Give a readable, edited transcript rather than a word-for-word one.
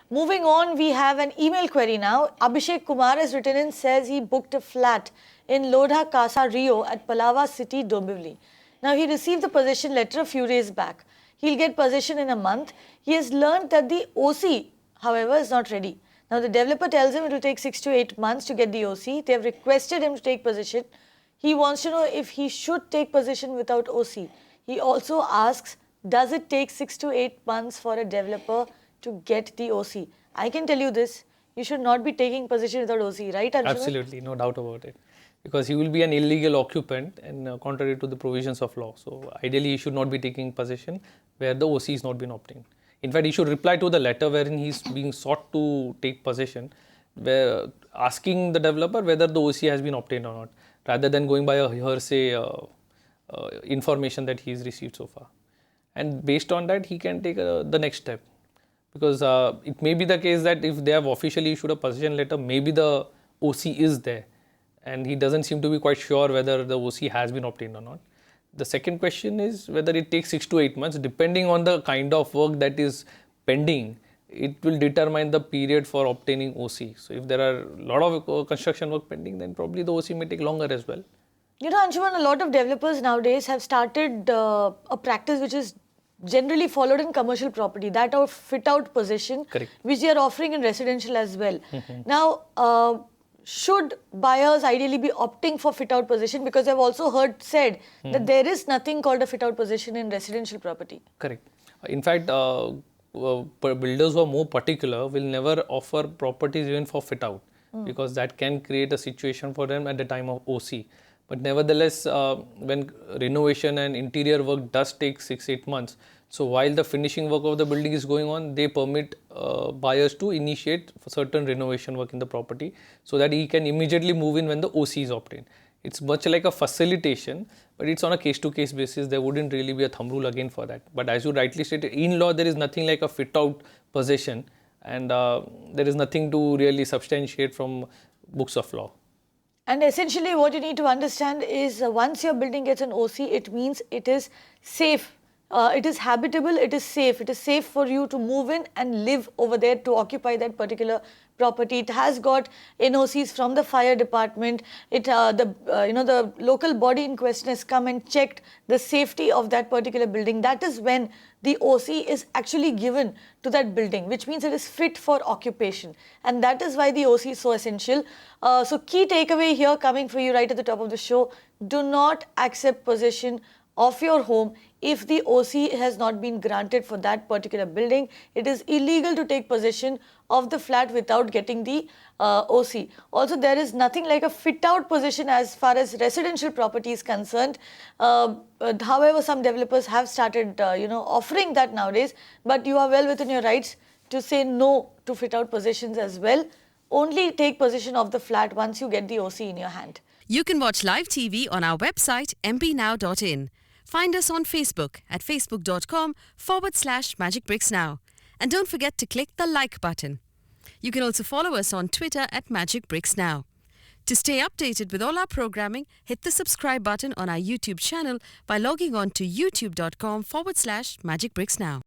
Moving on, we have an email query now. Abhishek Kumar has written in, says he booked a flat in Lodha Casa Rio at Palava City, Dombivli. Now, he received the possession letter a few days back. He'll get possession in a month. He has learned that the OC, however, is not ready. Now, the developer tells him it will take 6 to 8 months to get the OC. They have requested him to take possession. He wants to know if he should take possession without OC. He also asks, does it take 6 to 8 months for a developer to get the OC? I can tell you this, you should not be taking possession without OC, right, Anshuman? Absolutely, no doubt about it. Because he will be an illegal occupant and contrary to the provisions of law. So ideally, he should not be taking possession where the OC is not been obtained. In fact, he should reply to the letter wherein he is being sought to take possession, where asking the developer whether the OC has been obtained or not, rather than going by a hearsay information that he has received so far. And based on that, he can take the next step. Because it may be the case that if they have officially issued a possession letter, maybe the OC is there. And he doesn't seem to be quite sure whether the OC has been obtained or not. The second question is whether it takes 6 to 8 months. Depending on the kind of work that is pending, it will determine the period for obtaining OC. So if there are a lot of construction work pending, then probably the OC may take longer as well. You know, Anshuman, a lot of developers nowadays have started a practice which is generally followed in commercial property, that of fit-out possession, Correct. which they are offering in residential as well. Now, should buyers ideally be opting for fit-out possession? Because I've also heard said that there is nothing called a fit-out possession in residential property. Correct. In fact, builders who are more particular will never offer properties even for fit-out because that can create a situation for them at the time of OC. But nevertheless, when renovation and interior work does take 6-8 months, so while the finishing work of the building is going on, they permit buyers to initiate certain renovation work in the property so that he can immediately move in when the OC is obtained. It's much like a facilitation, but it's on a case-to-case basis. There wouldn't really be a thumb rule again for that. But as you rightly stated, in law, there is nothing like a fit-out possession, and there is nothing to really substantiate from books of law. And essentially what you need to understand is once your building gets an OC, it means it is safe. It is habitable, it is safe. It is safe for you to move in and live over there, to occupy that particular property. It has got NOCs from the fire department. The local body in question has come and checked the safety of that particular building. That is when the OC is actually given to that building, which means it is fit for occupation. And that is why the OC is so essential. So key takeaway here coming for you right at the top of the show, do not accept possession of your home if the OC has not been granted for that particular building. It is illegal to take possession of the flat without getting the OC. Also, there is nothing like a fit-out possession as far as residential property is concerned. However, some developers have started, offering that nowadays, but you are well within your rights to say no to fit-out possessions as well. Only take possession of the flat once you get the OC in your hand. You can watch live TV on our website mpnow.in. Find us on Facebook at facebook.com/magicbricksnow. And don't forget to click the like button. You can also follow us on Twitter at magicbricksnow. To stay updated with all our programming, hit the subscribe button on our YouTube channel by logging on to youtube.com/magicbricksnow.